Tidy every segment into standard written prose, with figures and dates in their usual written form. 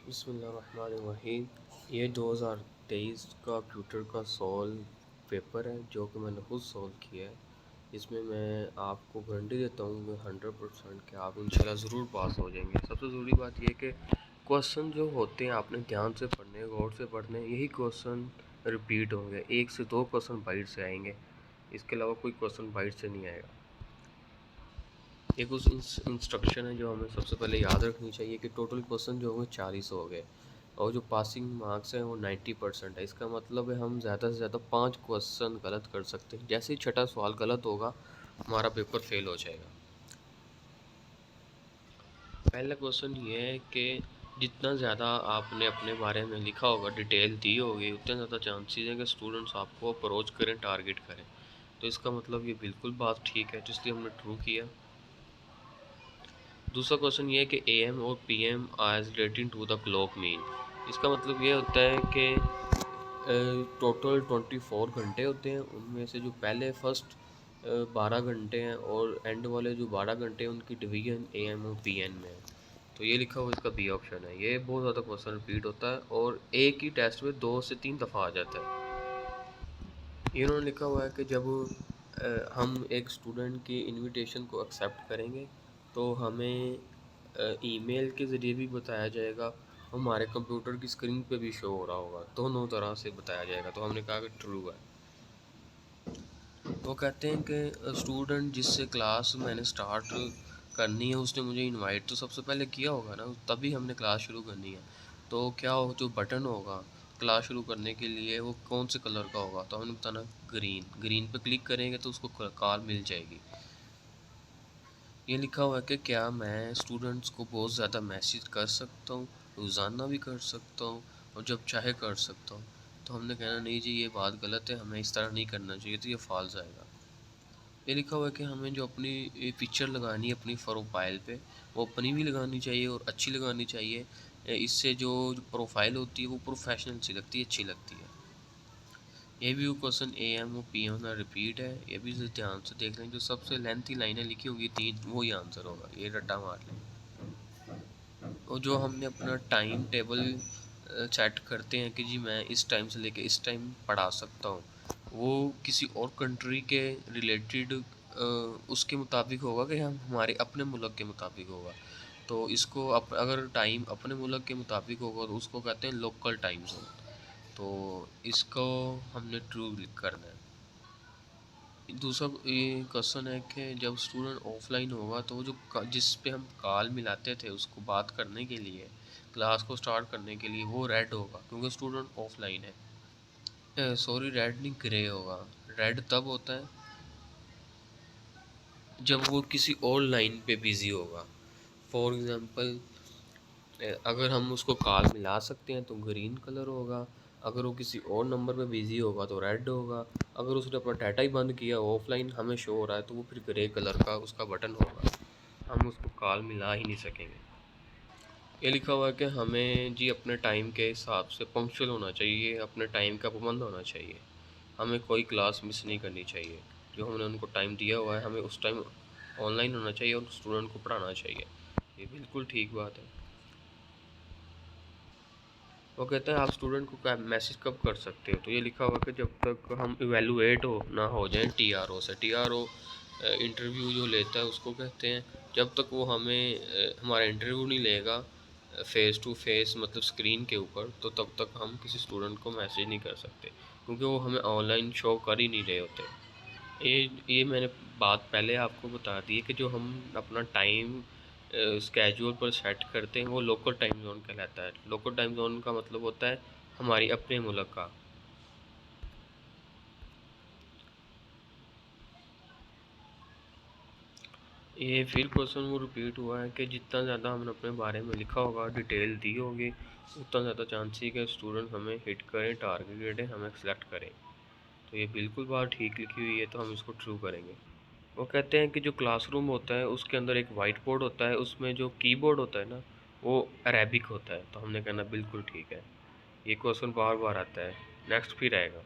बिस्मिल्लाहिर्रहमानिर्रहीम। ये 2023 का कंप्यूटर का सॉल्व पेपर है जो कि मैंने खुद सॉल्व किया है। इसमें मैं आपको गारंटी देता हूँ मैं 100% कि आप इंशाल्लाह ज़रूर पास हो जाएंगे। सबसे ज़रूरी बात यह कि क्वेश्चन जो होते हैं आपने ध्यान से पढ़ने, गौर से पढ़ने, यही क्वेश्चन रिपीट होंगे। 1 से 2 क्वेश्चन बाइट से आएंगे, इसके अलावा कोई क्वेश्चन बाइट से नहीं आएगा। एक उस इंस्ट्रक्शन है जो हमें सबसे पहले याद रखनी चाहिए कि टोटल क्वेश्चन जो होंगे 40 हो गए और जो पासिंग मार्क्स हैं वो 90% है। इसका मतलब है हम ज़्यादा से ज़्यादा 5 क्वेश्चन गलत कर सकते हैं। जैसे ही छठा सवाल गलत होगा हमारा पेपर फेल हो जाएगा। पहला क्वेश्चन ये है कि जितना ज़्यादा आपने अपने बारे में लिखा होगा, डिटेल दी होगी, उतने ज़्यादा चांसेस हैं कि स्टूडेंट्स आपको अप्रोच करें, टारगेट करें। तो इसका मतलब ये बिल्कुल बात ठीक है, तो इसलिए हमने ट्रू किया। दूसरा क्वेश्चन ये है कि एएम और PM as relating to the clock mean. इसका मतलब ये होता है कि टोटल 24 घंटे होते हैं, उनमें से जो पहले फर्स्ट 12 घंटे हैं और एंड वाले जो 12 घंटे हैं उनकी डिवीजन एएम और पीएम में है। तो ये लिखा हुआ इसका बी ऑप्शन है। ये बहुत ज़्यादा क्वेश्चन रिपीट होता है और एक ही टेस्ट में 2 से 3 दफ़ा आ जाता है। इन्होंने लिखा हुआ है कि जब हम एक स्टूडेंट की इनविटेशन को एक्सेप्ट करेंगे तो हमें ईमेल के ज़रिए भी बताया जाएगा, हमारे कंप्यूटर की स्क्रीन पे भी शो हो रहा होगा, दोनों तरह से बताया जाएगा। तो हमने कहा कि ट्रू है। वो कहते हैं कि स्टूडेंट जिससे क्लास मैंने स्टार्ट करनी है उसने मुझे इनवाइट तो सबसे पहले किया होगा ना, तभी हमने क्लास शुरू करनी है। तो क्या हो, जो बटन होगा क्लास शुरू करने के लिए वो कौन से कलर का होगा, तो हमने बताना ग्रीन। ग्रीन पे क्लिक करेंगे तो उसको कॉल मिल जाएगी। ये लिखा हुआ है कि क्या मैं स्टूडेंट्स को बहुत ज़्यादा मैसेज कर सकता हूँ, रोज़ाना भी कर सकता हूँ और जब चाहे कर सकता हूँ। तो हमने कहना नहीं जी, ये बात गलत है, हमें इस तरह नहीं करना चाहिए, तो ये फॉल्स आएगा। ये लिखा हुआ है कि हमें जो अपनी पिक्चर लगानी है अपनी प्रोफाइल पे, वो अपनी भी लगानी चाहिए और अच्छी लगानी चाहिए। इससे जो प्रोफाइल होती है वो प्रोफेशनल सी लगती है, अच्छी लगती है। ये भी वो क्वेश्चन ए एम और पी एम का रिपीट है। ये भी ध्यान से देख लें, जो सबसे लेंथी लाइनें लिखी होंगी 3 वो ही आंसर होगा, ये रट्टा मार लें। और जो हमने अपना टाइम टेबल सेट करते हैं कि जी मैं इस टाइम से लेके इस टाइम पढ़ा सकता हूँ, वो किसी और कंट्री के रिलेटेड उसके मुताबिक होगा कि हम हमारे अपने मुल्क के मुताबिक होगा। तो इसको अगर टाइम अपने मुल्क के मुताबिक होगा तो उसको कहते हैं लोकल टाइम जोन। तो इसको हमने ट्रू करना है। दूसरा ये क्वेश्चन है कि जब स्टूडेंट ऑफलाइन होगा तो जो जिस पे हम कॉल मिलाते थे उसको बात करने के लिए, क्लास को स्टार्ट करने के लिए, वो रेड होगा क्योंकि स्टूडेंट ऑफलाइन है। सॉरी, रेड नहीं, ग्रे होगा। रेड तब होता है जब वो किसी और लाइन पे बिज़ी होगा। फॉर एग्ज़ाम्पल, अगर हम उसको कॉल मिला सकते हैं तो ग्रीन कलर होगा, अगर वो किसी और नंबर पे बिज़ी होगा तो रेड होगा, अगर उसने अपना डाटा ही बंद किया, ऑफलाइन हमें शो हो रहा है, तो वो फिर ग्रे कलर का उसका बटन होगा, हम उसको कॉल मिला ही नहीं सकेंगे। ये लिखा हुआ है कि हमें जी अपने टाइम के हिसाब से पंक्चुअल होना चाहिए, अपने टाइम का पाबंद होना चाहिए, हमें कोई क्लास मिस नहीं करनी चाहिए। जो हमने उनको टाइम दिया हुआ है हमें उस टाइम ऑनलाइन होना चाहिए और स्टूडेंट को पढ़ाना चाहिए। ये बिल्कुल ठीक बात है। वो कहते हैं आप स्टूडेंट को मैसेज कब कर सकते हो, तो ये लिखा हुआ कि जब तक हम इवेलुएट ना हो जाए टीआरओ से। टीआरओ इंटरव्यू जो लेता है उसको कहते हैं। जब तक वो हमें हमारा इंटरव्यू नहीं लेगा फेस टू फेस, मतलब स्क्रीन के ऊपर, तो तब तक हम किसी स्टूडेंट को मैसेज नहीं कर सकते क्योंकि वो हमें ऑनलाइन शो कर ही नहीं रहे होते। ये मैंने बात पहले आपको बता दी है कि जो हम अपना टाइम स्केड्यूल पर सेट करते हैं वो लोकल टाइम जोन कहलाता है। लोकल टाइम जोन का मतलब होता है हमारी अपने मुल्क का। ये फिर क्वेश्चन वो रिपीट हुआ है कि जितना ज़्यादा हमने अपने बारे में लिखा होगा, डिटेल दी होगी, उतना ज़्यादा चांस है कि स्टूडेंट हमें हिट करें, टारगेट करें, हमें सेलेक्ट करें। तो ये बिल्कुल बात ठीक लिखी हुई है, तो हम इसको ट्रू करेंगे। वो कहते हैं कि जो क्लासरूम होता है उसके अंदर एक वाइट बोर्ड होता है, उसमें जो कीबोर्ड होता है ना वो अरेबिक होता है। तो हमने कहना बिल्कुल ठीक है। ये क्वेश्चन बार बार आता है। नेक्स्ट फिर आएगा।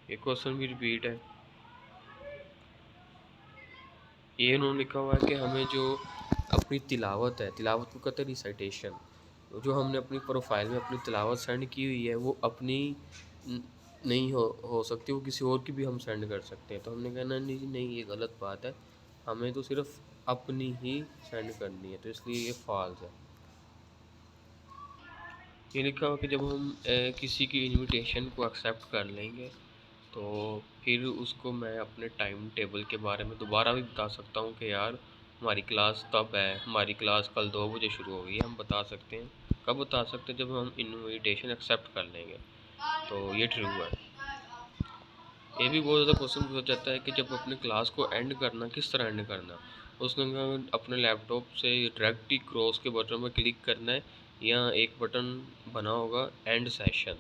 ये क्वेश्चन भी रिपीट है। ये उन्होंने लिखा हुआ है कि हमें जो अपनी तिलावत है, तिलावत को कहते हैं रिसाइटेशन, जो हमने अपनी प्रोफाइल में अपनी तिलावत सेंड की हुई है वो अपनी न- नहीं हो सकती, वो किसी और की भी हम सेंड कर सकते हैं। तो हमने कहना नहीं जी नहीं, ये गलत बात है, हमें तो सिर्फ अपनी ही सेंड करनी है, तो इसलिए ये फॉल्स है। ये लिखा हुआ कि जब हम किसी की इनविटेशन को एक्सेप्ट कर लेंगे तो फिर उसको मैं अपने टाइम टेबल के बारे में दोबारा भी बता सकता हूँ कि यार हमारी क्लास तब है, हमारी क्लास कल 2 बजे शुरू होगी, हम बता सकते हैं। कब बता सकते हैं? जब हम इनविटेशन एक्सेप्ट कर लेंगे। तो ये ट्रू है। ये भी बहुत ज़्यादा क्वेश्चन पूछा जाता है कि जब अपने क्लास को एंड करना, किस तरह एंड करना। उसने कहा अपने लैपटॉप से डायरेक्ट ही क्रॉस के बटन पर क्लिक करना है, या एक बटन बना होगा एंड सेशन,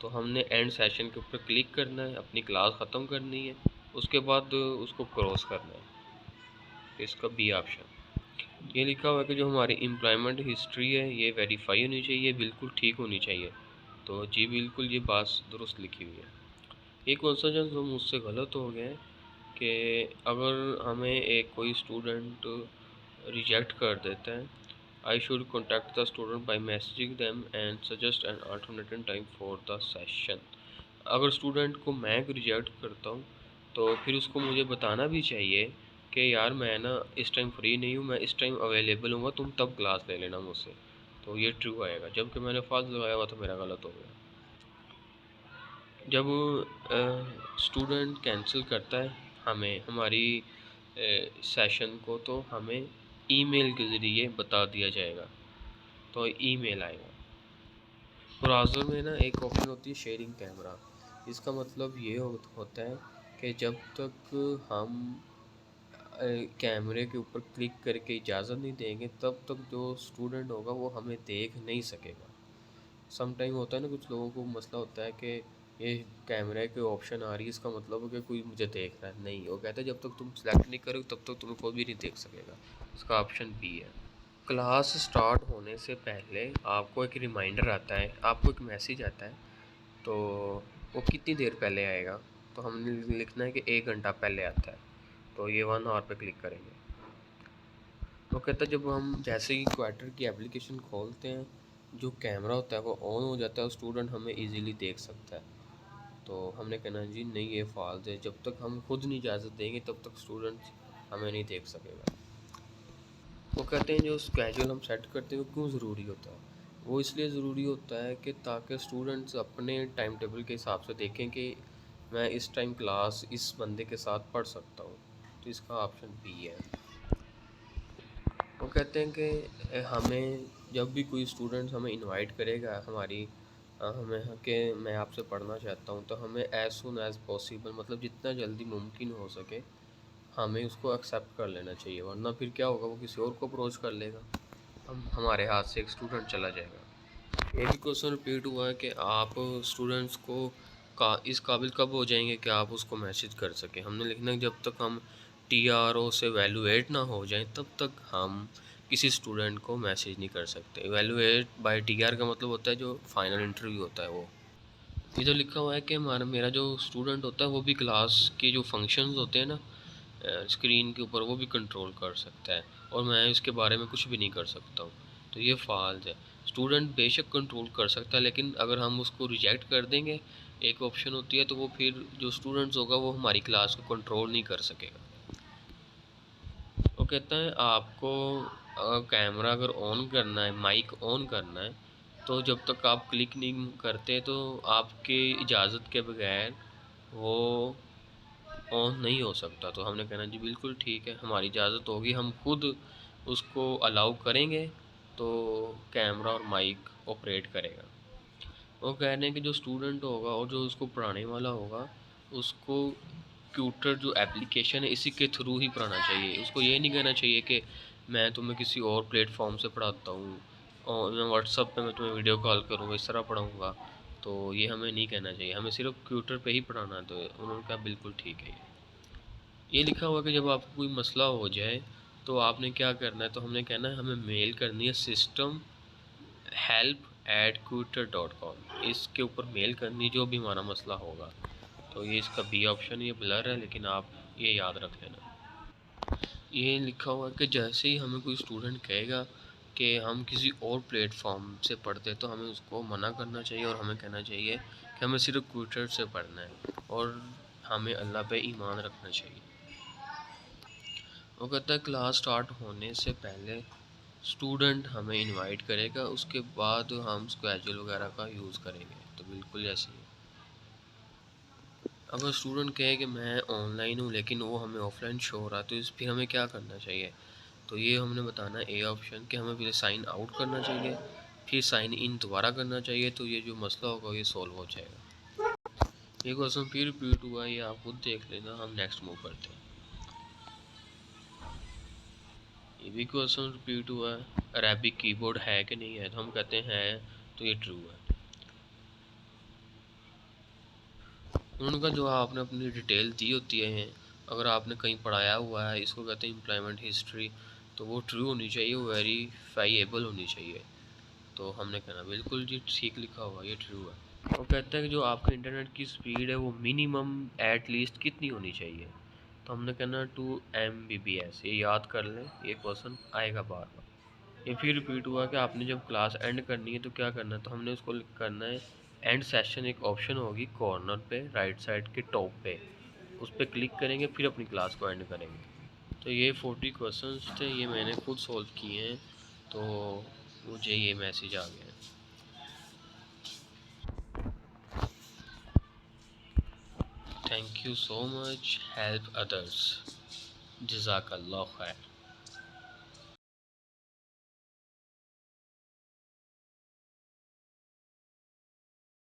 तो हमने एंड सेशन के ऊपर क्लिक करना है, अपनी क्लास ख़त्म करनी है, उसके बाद उसको क्रॉस करना है। तो इसका बी ऑप्शन। ये लिखा हुआ है कि जो हमारी एम्प्लॉयमेंट हिस्ट्री है ये वेरीफाई होनी चाहिए, बिल्कुल ठीक होनी चाहिए। तो जी बिल्कुल, ये बात दुरुस्त लिखी हुई है। एक क्वेश्चन जो मुझसे गलत हो गया है कि अगर हमें एक कोई स्टूडेंट रिजेक्ट कर देता है, I should contact the student by messaging them and suggest an alternative time for the session. अगर स्टूडेंट को मैं रिजेक्ट करता हूँ तो फिर उसको मुझे बताना भी चाहिए कि यार मैं ना इस टाइम फ्री नहीं हूँ, मैं इस टाइम अवेलेबल हूँ, तुम तब क्लास ले लेना मुझसे। तो ये ट्रू आएगा, जबकि मैंने फॉल्स लगाया हुआ तो मेरा गलत हो गया। जब स्टूडेंट कैंसिल करता है हमें हमारी सेशन को, तो हमें ईमेल के ज़रिए बता दिया जाएगा, तो ईमेल आएगा। ब्राउज़र में ना एक ऑप्शन होती है शेयरिंग कैमरा। इसका मतलब ये होता है कि जब तक हम कैमरे के ऊपर क्लिक करके इजाज़त नहीं देंगे तब तक जो स्टूडेंट होगा वो हमें देख नहीं सकेगा। सम टाइम होता है ना, कुछ लोगों को मसला होता है कि ये कैमरे के ऑप्शन आ रही है, इसका मतलब है कि कोई मुझे देख रहा है। नहीं, वो कहता है जब तक तुम सेलेक्ट नहीं करोगे तब तक तुम्हें कोई भी नहीं देख सकेगा। इसका ऑप्शन बी है। क्लास स्टार्ट होने से पहले आपको एक रिमाइंडर आता है, आपको एक मैसेज आता है, तो वो कितनी देर पहले आएगा? तो हमने लिखना है कि 1 घंटा पहले आता है, तो ये 1 आवर पे क्लिक करेंगे। तो कहता है जब हम जैसे ही क्वार्टर की एप्लीकेशन खोलते हैं, जो कैमरा होता है वो ऑन हो जाता है और स्टूडेंट हमें इजीली देख सकता है। तो हमने कहना जी नहीं, ये फाल्स है, जब तक हम खुद नहीं इजाज़त देंगे तब तक स्टूडेंट हमें नहीं देख सकेगा। वो कहते हैं जो स्केड्यूल हम सेट करते हैं वो क्यों ज़रूरी होता है? वो इसलिए ज़रूरी होता है कि ताकि स्टूडेंट्स अपने टाइम टेबल के हिसाब से देखें कि मैं इस टाइम क्लास इस बंदे के साथ पढ़ सकता हूँ। तो इसका ऑप्शन बी है। वो कहते हैं कि हमें जब भी कोई स्टूडेंट हमें इनवाइट करेगा हमारी हमें कि मैं आपसे पढ़ना चाहता हूँ, तो हमें एज़ सुन एज़ पॉसिबल, मतलब जितना जल्दी मुमकिन हो सके हमें उसको एक्सेप्ट कर लेना चाहिए, वरना फिर क्या होगा, वो किसी और को अप्रोच कर लेगा, हम हमारे हाथ से एक स्टूडेंट चला जाएगा। एक ही क्वेश्चन रिपीट हुआ है कि आप स्टूडेंट्स को का इस काबिल कब हो जाएंगे कि आप उसको मैसेज कर सकें। हमने लिखना है जब तक हम TRO से वैल्यूएट ना हो जाएं तब तक हम किसी स्टूडेंट को मैसेज नहीं कर सकते। वैल्यूएट बाय TR का मतलब होता है जो फाइनल इंटरव्यू होता है वो। ये तो लिखा हुआ है कि हमारा मेरा जो स्टूडेंट होता है वो भी क्लास के जो फंक्शंस होते हैं ना स्क्रीन के ऊपर, वो भी कंट्रोल कर सकता है, और मैं इसके बारे में कुछ भी नहीं कर सकता हूँ। तो ये फ़ाल्स है। स्टूडेंट बेशक कंट्रोल कर सकता है, लेकिन अगर हम उसको रिजेक्ट कर देंगे, एक ऑप्शन होती है, तो वो फिर जो स्टूडेंट्स होगा वो हमारी क्लास को कंट्रोल नहीं कर सकेगा। वो कहता है आपको कैमरा अगर ऑन करना है, माइक ऑन करना है, तो जब तक आप क्लिक नहीं करते तो आपके इजाज़त के बगैर वो ऑन नहीं हो सकता। तो हमने कहना जी बिल्कुल ठीक है, हमारी इजाज़त होगी, हम खुद उसको अलाउ करेंगे तो कैमरा और माइक ऑपरेट करेगा। वो कह रहे हैं कि जो स्टूडेंट होगा और जो उसको पढ़ाने वाला होगा उसको ट्यूटर जो एप्लीकेशन है इसी के थ्रू ही पढ़ाना चाहिए। उसको ये नहीं कहना चाहिए कि मैं तुम्हें किसी और प्लेटफॉर्म से पढ़ाता हूँ और मैं व्हाट्सअप पे मैं तुम्हें वीडियो कॉल करूँगा इस तरह पढ़ाऊँगा। तो ये हमें नहीं कहना चाहिए, हमें सिर्फ ट्यूटर पे ही पढ़ाना है। तो उन्होंने कहा बिल्कुल ठीक है। ये लिखा हुआ कि जब आपको कोई मसला हो जाए तो आपने क्या करना है, तो हमने कहना है हमें मेल करनी है system@quuter.com, इसके ऊपर मेल करनी जो भी हमारा मसला होगा। तो ये इसका बी ऑप्शन, ये ब्लर है लेकिन आप ये याद रख लेना। ये लिखा हुआ है कि जैसे ही हमें कोई स्टूडेंट कहेगा कि हम किसी और प्लेटफॉर्म से पढ़ते हैं तो हमें उसको मना करना चाहिए और हमें कहना चाहिए कि हमें सिर्फ ट्विटर से पढ़ना है और हमें अल्लाह पे ईमान रखना चाहिए। वो कहता है क्लास स्टार्ट होने से पहले स्टूडेंट हमें इनवाइट करेगा, उसके बाद हम स्केड्यूल वगैरह का यूज़ करेंगे। तो बिल्कुल ऐसे ही है। अगर स्टूडेंट कहे कि मैं ऑनलाइन हूँ लेकिन वो हमें ऑफलाइन शो हो रहा है तो इस फिर हमें क्या करना चाहिए? तो ये हमने बताना है ए ऑप्शन कि हमें पहले साइन आउट करना चाहिए, फिर साइन इन दोबारा करना चाहिए, तो ये जो मसला होगा ये सॉल्व हो जाएगा। ये क्वेश्चन फिर रिपीट हुआ, ये आप खुद देख लेना। हम नेक्स्ट मूव करते हैं। ये भी क्वेश्चन रिपीट हुआ है, अरेबिक कीबोर्ड है कि नहीं है, तो हम कहते हैं तो ये ट्रू है। उनका जो आपने अपनी डिटेल दी होती है, अगर आपने कहीं पढ़ाया हुआ है, इसको कहते हैं एम्प्लॉयमेंट हिस्ट्री, तो वो ट्रू होनी चाहिए, वो वेरीफाइएबल होनी चाहिए। तो हमने कहना बिल्कुल जी ठीक लिखा हुआ, ये ट्रू है। वो कहता है कि जो आपके इंटरनेट की स्पीड है वो मिनिमम एट लीस्ट कितनी होनी चाहिए, तो हमने कहना 2 Mbps। ये याद कर लें, ये क्वेश्चन आएगा बार बार। ये फिर रिपीट हुआ कि आपने जब क्लास एंड करनी है तो क्या करना है, तो हमने उसको करना है एंड सेशन। एक ऑप्शन होगी कॉर्नर पे राइट साइड के टॉप पे, उस पर क्लिक करेंगे फिर अपनी क्लास को एंड करेंगे। तो ये 40 क्वेश्चंस थे, ये मैंने खुद सॉल्व किए हैं, तो मुझे ये मैसेज आ गया। Thank you so much, help others, जज़ाकल्लाह खैर।